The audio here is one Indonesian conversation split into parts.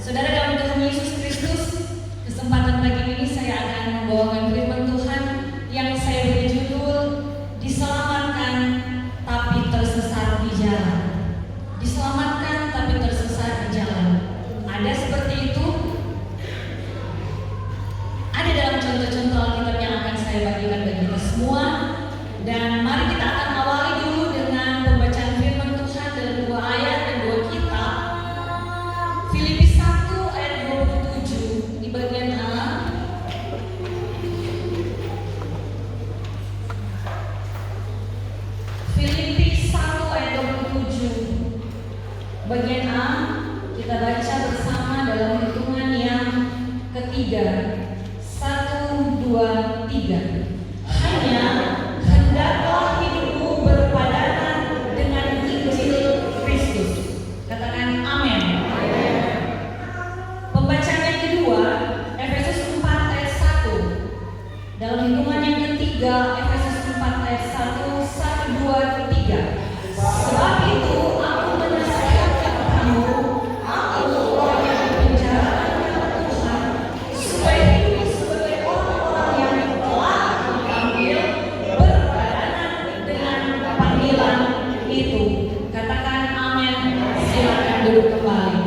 Saudara dalam Tuhan Yesus Kristus, kesempatan pagi ini saya akan membawakan firman Tuhan yang saya beri judul Diselamatkan tapi tersesat di jalan. Diselamatkan tapi tersesat di jalan. Ada seperti itu? Ada dalam contoh-contoh Alkitab yang akan saya bagikan bagi kita semua. Dan mari kita akan awali dulu dengan pembacaan firman Tuhan dalam dua ayat dan dua kitab. Filipi 1 ayat 27 di bagian A. Filipi 1 ayat 27 bagian A, kita baca bersama dalam hitungan yang ketiga. 1, 2, 3. Hanya hendaklah hidupmu berpadanan dengan Injil Kristus. Katakan amin. Pembacaan yang kedua, Efesus 4 ayat 1. Dalam hitungan yang ketiga, Efesus 4 ayat 1, 1, 2, 3. Sebab itu aku menasihatkan kamu, aku orang yang dipenjara dalam Tuhan, supaya hidup sebagai orang-orang yang telah dipanggil berpadanan dengan panggilan itu. Katakan amin. Silakan duduk kembali.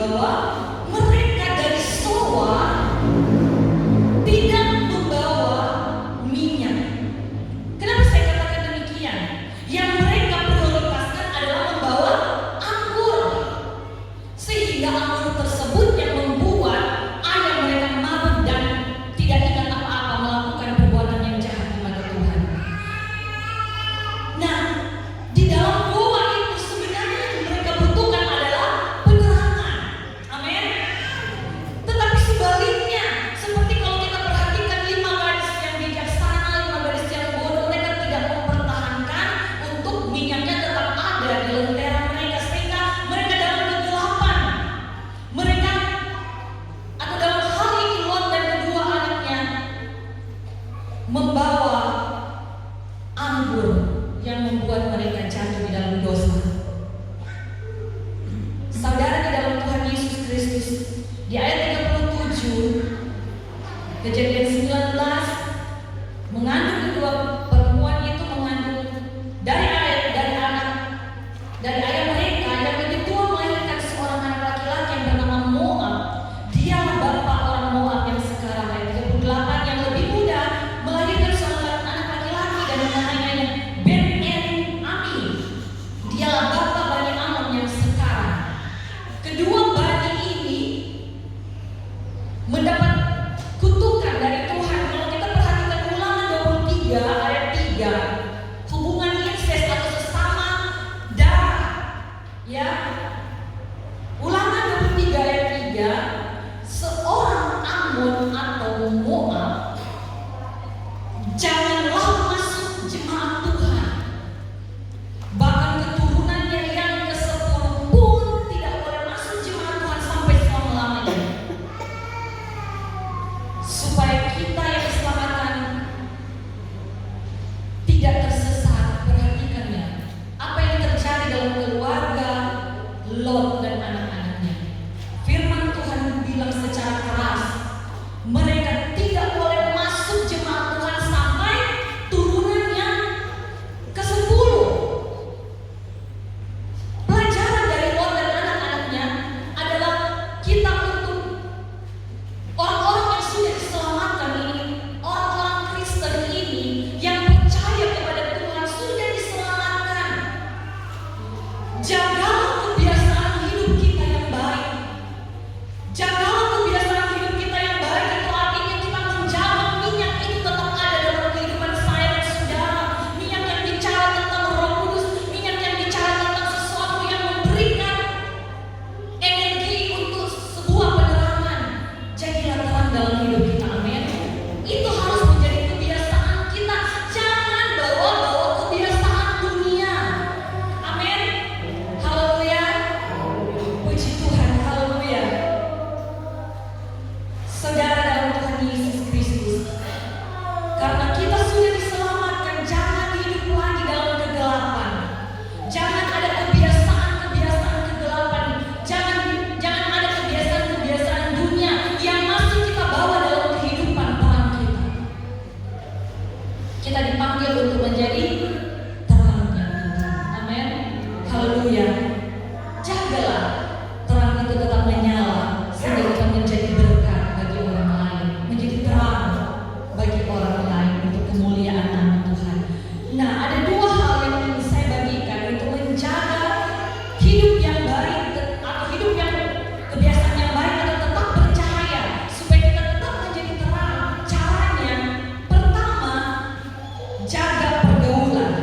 bahwa mereka dari soa tidak membawa minyak. Kenapa saya katakan demikian? Yang mereka prioritaskan adalah membawa anggur, sehingga anggur tersebut yang membuat ayah mereka mabuk dan tidak ingat apa-apa, melakukan perbuatan yang jahat di mata Tuhan. Nah, di dalam goa itu sebenarnya yang mereka butuhkan adalah penerangan. Amin. Tetapi sebaliknya, seperti kalau kita perhatikan 5 gadis yang bijaksana, 5 gadis yang bodoh, mereka tidak mempertahankan untuk minyaknya tetap ada di lentera mereka, sehingga mereka dalam kegelapan. Mereka, atau dalam hal ini Lot dan kedua anaknya, membawa anggur yang membuat mereka jatuh di dalam dosa. Saudara di dalam Tuhan Yesus Kristus, di ayat 37 Kejadian 19, mengandung kedua perempuan itu mengandung dari ayah mereka yang lebih tua melahirkan seorang anak laki-laki yang bernama Moab. Dialah bapa orang Moab yang sekarang. Ayat 38, yang lebih muda melahirkan seorang anak laki-laki dan namanya Ben-Ami. Dialah bapa Bani Amon yang sekarang. Kedua bani ini mendapat kutukan dari Tuhan. Kalau kita perhatikan Ulangan 23 ayat 3, hubungan inses atau sesama darah, ya. Ulangan 23 ayat 3, seorang Amon atau Moab janganlah masuk jemaat Tuhan, bahkan keturunannya yang ke-10 pun tidak boleh masuk jemaat Tuhan sampai selama-lamanya. Supaya kita yang diselamatkan tidak tersesat, perhatikan ya, apa yang terjadi dalam keluarga Lot dan anak-anaknya. Firman Tuhan bilang secara keras, mereka tidak boleh masuk jemaat Tuhan sampai turunannya ke-10. Pelajaran dari Lot dan anak-anaknya adalah kita untuk orang-orang yang sudah diselamatkan ini, orang-orang Kristen ini yang percaya kepada Tuhan sudah diselamatkan. Jagalah kebiasaan hidup kita yang baik. Jagalah kebiasaan hidup kita yang baik. Itu artinya kita menjaga minyak itu tetap ada dalam kehidupan saya dan saudara. Minyak yang bicara tentang Roh Kudus, minyak yang bicara tentang sesuatu yang memberikan energi untuk sebuah penerangan. Jadilah terang dalam hidup kita, amin. Itu harus menjadi kebiasaan kita. Jangan bawa-bawa kebiasaan dunia, amin. Haleluya, puji Tuhan, haleluya. Saudara dalam Tuhan Yesus Kristus, karena kita sudah diselamatkan, jangan hidup lagi dalam kegelapan. Jangan ada kebiasaan-kebiasaan kegelapan. Jangan ada kebiasaan-kebiasaan dunia yang masih kita bawa dalam kehidupan terang kita. Kita dipanggil untuk menjadi terangnya Tuhan. Amin. Haleluya. Jagalah terang itu tetap menyala, sehingga kita menjadi berkat bagi orang lain, menjadi terang bagi orang lain untuk kemuliaan nama Tuhan. Nah, ada 2 hal yang ingin saya bagikan untuk menjaga hidup yang baik atau hidup yang kebiasaan yang baik atau tetap bercahaya, supaya kita tetap menjadi terang. Caranya, pertama, jaga pergaulan.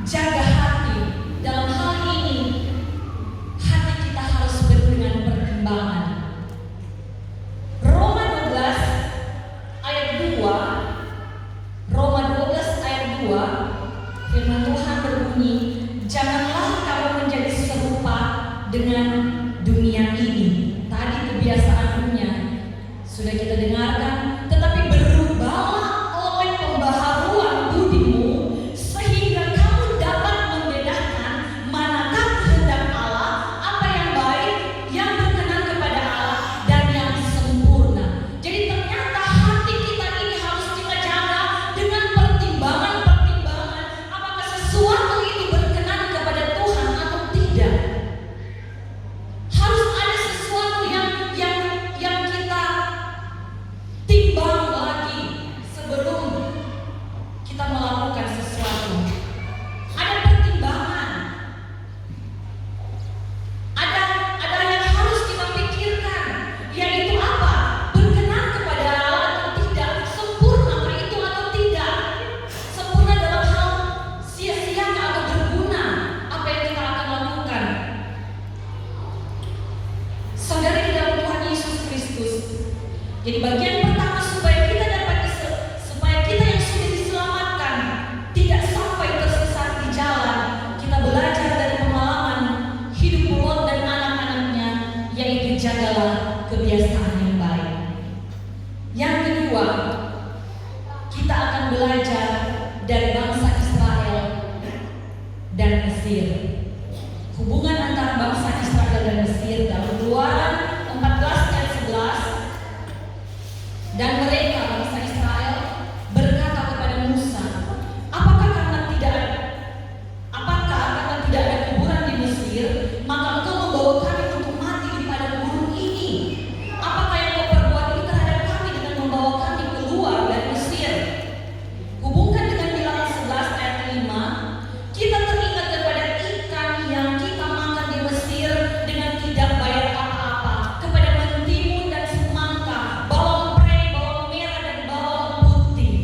jaga hati. Dalam hal ini, hati kita harus penuh dengan pertimbangan. Roma 12 ayat 2, Roma 12 ayat 2, firman Tuhan berbunyi, janganlah kamu menjadi serupa dengan dunia ini. Tadi kebiasaannya sudah kita dengarkan, tetapi berubahlah oleh pembaharuan budimu, sehingga kamu dapat membedakan manakah kehendak Allah, apa yang baik, yang berkenan kepada Allah, dan yang sempurna. Jadi ternyata hati kita ini harus kita jaga dengan pertimbangan-pertimbangan, apakah sesuatu itu berkenan kepada Tuhan atau tidak. Harus ada sesuatu yang kita timbang lagi sebelum kita melakukan sesuatu. Ada pertimbangan. Ada yang harus kita pikirkan, yaitu apa? Berkenan kepada Allah atau tidak? Sempurna itu atau tidak? Sempurna dalam hal sia-sia atau berguna apa yang kita akan lakukan? Saudara di dalam Tuhan Yesus Kristus. Jadi bagian pertama supaya kita yang sudah diselamatkan tidak sampai tersesat di jalan, kita belajar dari pengalaman hidup Lot dan anak-anaknya, yaitu jagalah kebiasaan yang baik. Yang kedua, kita akan belajar dari bangsa Israel dan Mesir. Hubungan antara bangsa Israel dan Mesir dalam Keluaran 14 ayat 11. Dan mereka bangsa Israel berkata kepada Musa, apakah karena tidak ada kuburan di Mesir, maka engkau membawa kami untuk mati di padang gurun ini? Apakah yang kau perbuat itu terhadap kami dengan membawa kami keluar dari Mesir? Hubungkan dengan Bilangan 11 ayat 5, kita teringat kepada ikan yang kita makan di Mesir dengan tidak bayar apa-apa, kepada mentimun dan semangka, bawang prei, bawang merah dan bawang putih.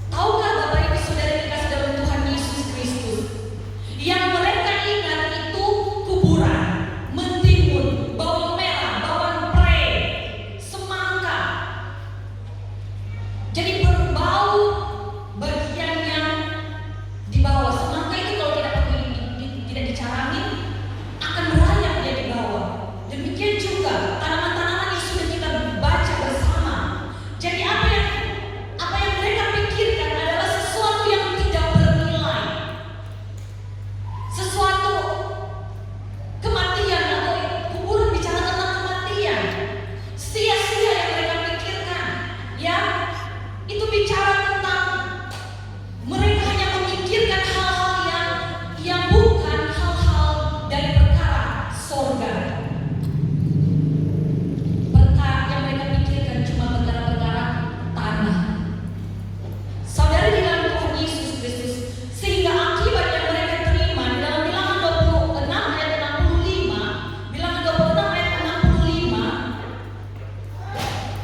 Tahukah Bapak Ibu Saudara dikasih dalam Tuhan Yesus Kristus, yang mereka ingat itu kuburan, mentimun, bawang merah, bawang prei, semangka. Jadi berbau bagian yang di bawah. Semangka itu kalau tidak dicarangin akan merayap dia di bawah. Demikian juga tanaman-tanaman yang sudah kita baca bersama. Jadi apa yang mereka pikirkan adalah sesuatu yang tidak bernilai, sesuatu kematian, atau kuburan bicara tentang kematian. Sia-sia yang mereka pikirkan, ya. Itu bicara tentang mereka hanya memikirkan hal-hal yang bukan hal-hal dari perkara sorga. Perkara yang mereka pikirkan cuma perkara-perkara tanah. Saudara di dalam Tuhan Yesus Kristus, sehingga akibat yang mereka terima di dalam Bilangan 26 ayat 65, Bilangan 26 ayat 65,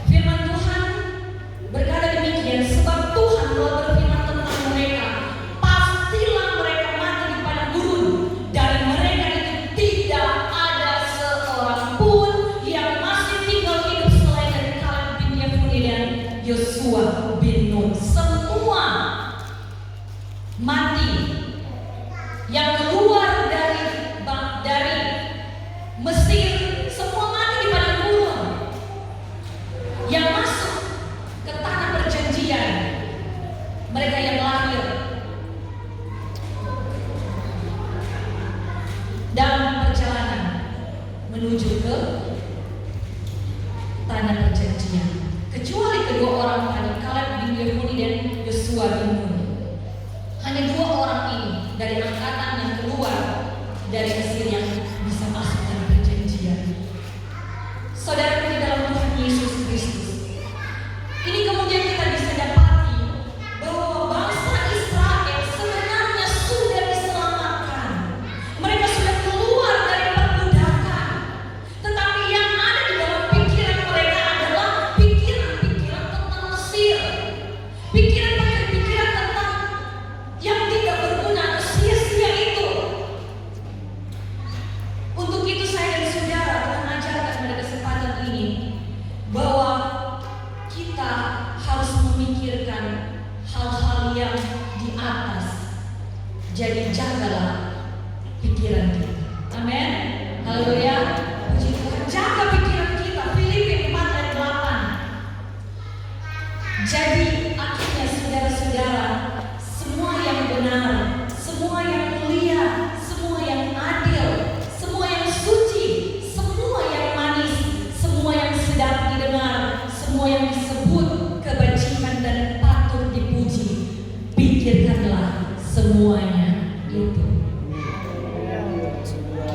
firman Tuhan berkata demikian, sebab Tuhan telah berfirman tentang mereka, pastilah mereka mati di padang gurun. Dari mereka itu tidak ada seorang pun yang masih tinggal hidup selain dari Kaleb bin Yefune dan Yosua bin Nun. Semua mati. Yang keluar dari Mesir, semua mati di padang gurun. Yang masuk ke tanah perjanjian, mereka yang lahir dalam perjalanan menuju ke tanah perjanjian, kecuali kedua orang tadi, Kaleb bin Yefune dan Yosua bin Nun. Hanya dua orang ini dari angkatan yang keluar dari Mesir yang bisa masuk tanah perjanjian. Saudara di dalam Tuhan Yesus Kristus, ini kemudian kita bisa dapati bahwa bangsa Israel sebenarnya sudah diselamatkan. Mereka sudah keluar dari perbudakan. Tetapi yang ada di dalam pikiran mereka adalah pikiran-pikiran tentang Mesir. Pikiran tentang Jadi jagalah pikiran kita. Amin. Haleluya. Puji Tuhan. Jaga pikiran kita. Filipi 4 ayat 8. Jadi akhirnya saudara-saudara, semua yang benar, semua yang mulia, semua yang adil, semua yang suci, semua yang manis, semua yang sedap didengar, semua yang disebut kebajikan dan patut dipuji, pikirkanlah semuanya itu.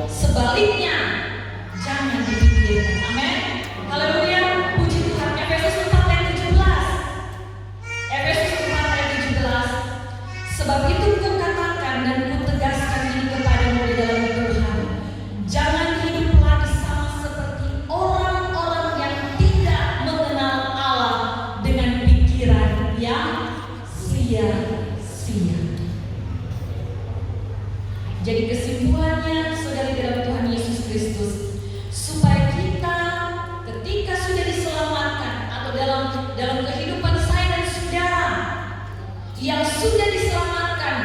Sebaliknya, jangan dipikirkan. Amin. Haleluya. Puji Tuhan. Efesus 4 ayat 17. Efesus 4 ayat 17. Sebab itu kukatakan dan kutegaskan ini kepadamu di dalam Tuhan. Jangan hidup lagi sama seperti orang-orang yang tidak mengenal Allah dengan pikiran yang sia-sia. Jadi kesimpulannya, saudara dalam Tuhan Yesus Kristus, supaya kita ketika sudah diselamatkan atau dalam kehidupan saya dan saudara yang sudah diselamatkan,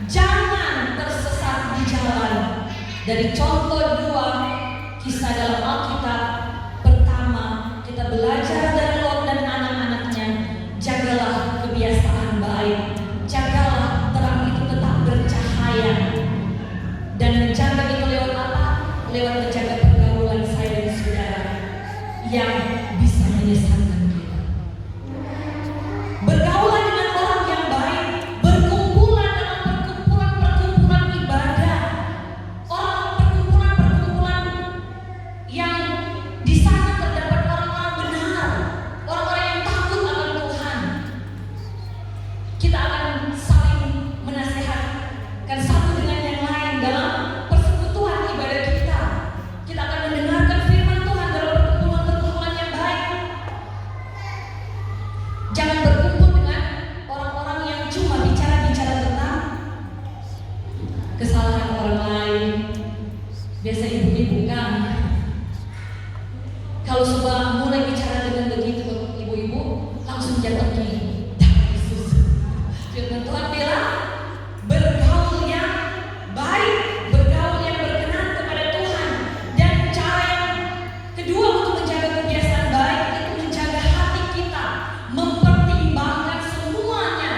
jangan tersesat di jalan. Dari contoh 2 kisah dalam Alkitab, pertama kita belajar dari Lot dan anak-anaknya, jagalah kebiasaan baik, jagalah terang itu tetap bercahaya. Dan menjaga itu lewat apa? Lewat menjaga pergaulan saya dan saudara yang bisa menyesatkan kita. Bergaulan dengan orang yang baik, berkumpulan dalam perkumpulan ibadah, perkumpulan yang di sana terdapat orang-orang benar, orang-orang yang takut akan Tuhan. Kita akan saling menasihatkan satu dengan yang lain dalam persekutuan ibadah kita. Kita akan mendengarkan firman Tuhan dalam perkumpulan yang baik. Jangan berkumpul dengan orang-orang yang cuma bicara-bicara tentang kesalahan orang lain. Biasa ibu-ibu kan, kalau sudah mulai bicara dengan begitu, ibu-ibu langsung jatuh gini. Yesus, firman Tuhan bilang, bergaul yang baik, bergaul yang berkenan kepada Tuhan. Dan cara yang kedua untuk menjaga kebiasaan baik itu menjaga hati kita, mempertimbangkan semuanya.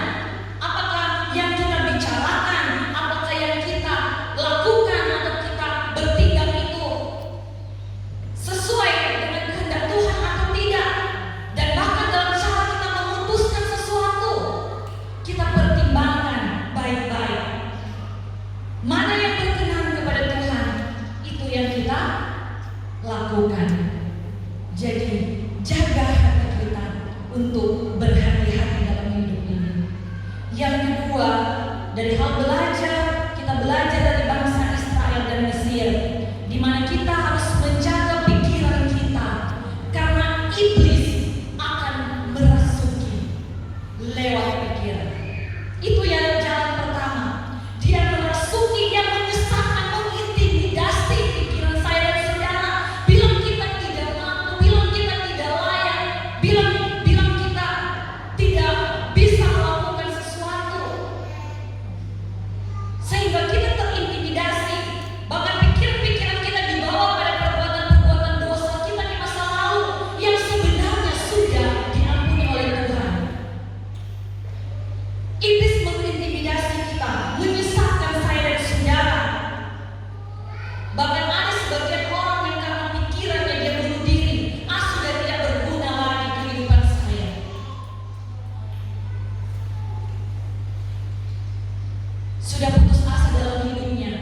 Apakah yang kita bicarakan, apakah yang kita lakukan atau kita bertindak itu sesuai dengan kehendak Tuhan atau tidak. Dan bahkan dalam cara kita memutuskan sesuatu, kita pertimbangkan baik-baik. Mana yang berkenan kepada Tuhan, itu yang kita lakukan. Jadi jaga hati kita untuk berhati-hati dalam hidup ini. Yang kedua, dari hal belajar, kita belajar dari bangsa Israel dan Mesir, di mana kita harus menjaga pikiran kita, karena iblis akan merasuki lewat pikiran. Itu yang jalan pertama. Dia merasuki, dia menyesatkan, mengintimidasi pikiran saya dan saudara. Bilang kita tidak mampu, bilang kita tidak layak, bilang kita tidak bisa melakukan sesuatu. Sehingga kita terintimidasi. Bahkan pikiran-pikiran kita dibawa pada perbuatan-perbuatan dosa kita di masa lalu yang sebenarnya sudah diampuni oleh Tuhan. Iblis mengintimidasi kita, menyesatkan saya dan saudara. Bahkan ada sebagian orang yang karena pikirannya dia bunuh diri, sudah tidak berguna lagi kehidupan saya. Sudah putus asa dalam hidupnya.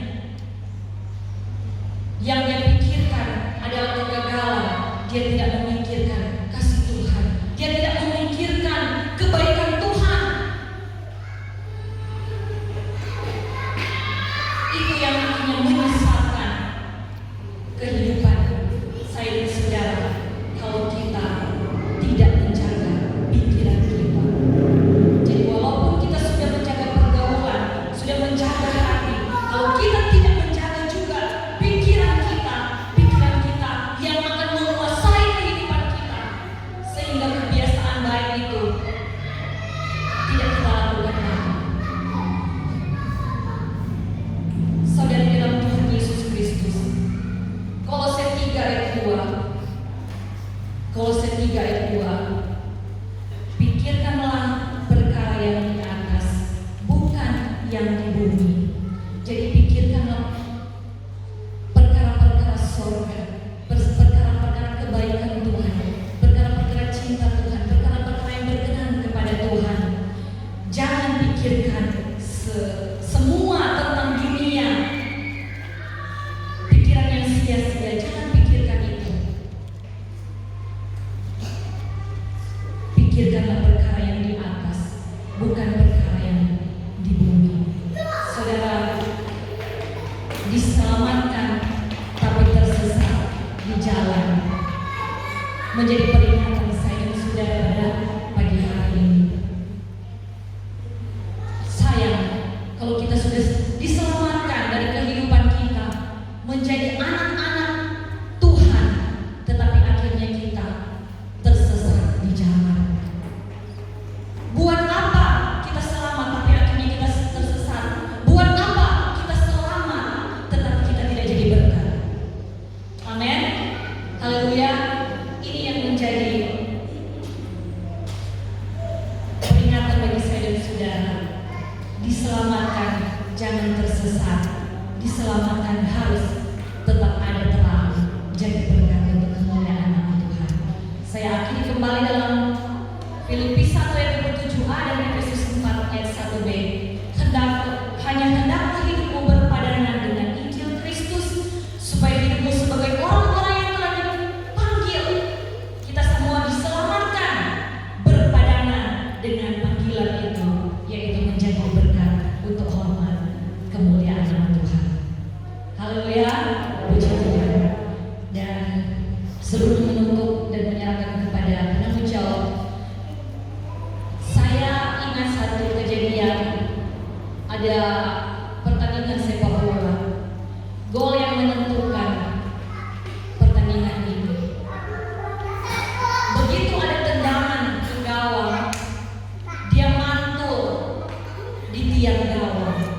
Yang dia pikirkan adalah kegagalan. Dia tidak memikirkan kasih Tuhan. Dia tidak memikirkan kebaikan Tuhan. Itu yang akhirnya menyesatkan kehidupan saya dan saudara kalau kita tidak menjaga pikiran kita. Jadi walaupun kita sudah menjaga pergaulan, sudah menjaga hati, kalau kita tidak menjaga juga pikiran kita yang akan menguasai kehidupan kita, sehingga kebiasaan baik itu tidak kita lakukan lagi. yang di bumi. Jadi pikirkanlah perkara-perkara sorga, perkara-perkara kebaikan Tuhan, perkara-perkara cinta Tuhan, perkara-perkara yang berkenan kepada Tuhan. Jangan pikirkan semua tentang dunia, pikiran yang sia-sia. Jangan pikirkan itu. Pikirkanlah perkara yang di atas, bukan perkara yang di bumi. Saudara diselamatkan tapi tersesat di jalan, menjadi peringatan saya dan saudara pada pagi hari ini. Sayang kalau kita sudah diselamatkan dari kehidupan kita menjadi anak-anak Tuhan, tetapi akhirnya kita tersesat di jalan. Buat apa kita selamat tapi akhirnya kita tersesat? Buat apa kita selamat tetapi kita tidak jadi berkat? Amin. Haleluya. Ini yang menjadi peringatan bagi saya dan saudara. Diselamatkan, jangan tersesat. Diselamatkan harus tetap ada terang, jadi berkat untuk kemuliaan nama Tuhan. Saya akhiri kembali dalam Filipi 1 ayat 27a dan Efesus 4 ayat 1b. Hendaklah hidupmu berpadanan dengan Injil Kristus, supaya hidupmu sebagai orang-orang yang telah dipanggil. Kita semua diselamatkan berpadanan dengan panggilan itu, yaitu menjadi berkat untuk hormat kemuliaan nama Tuhan. Haleluya, puji Tuhan. Dan sebelum menutup dan menyerahkan kepada penanggung jawab, saya ingat satu kejadian. Ada pertandingan sepak bola, gol yang menentukan pertandingan ini. Begitu ada tendangan ke gawang, dia mantul di tiang gawang.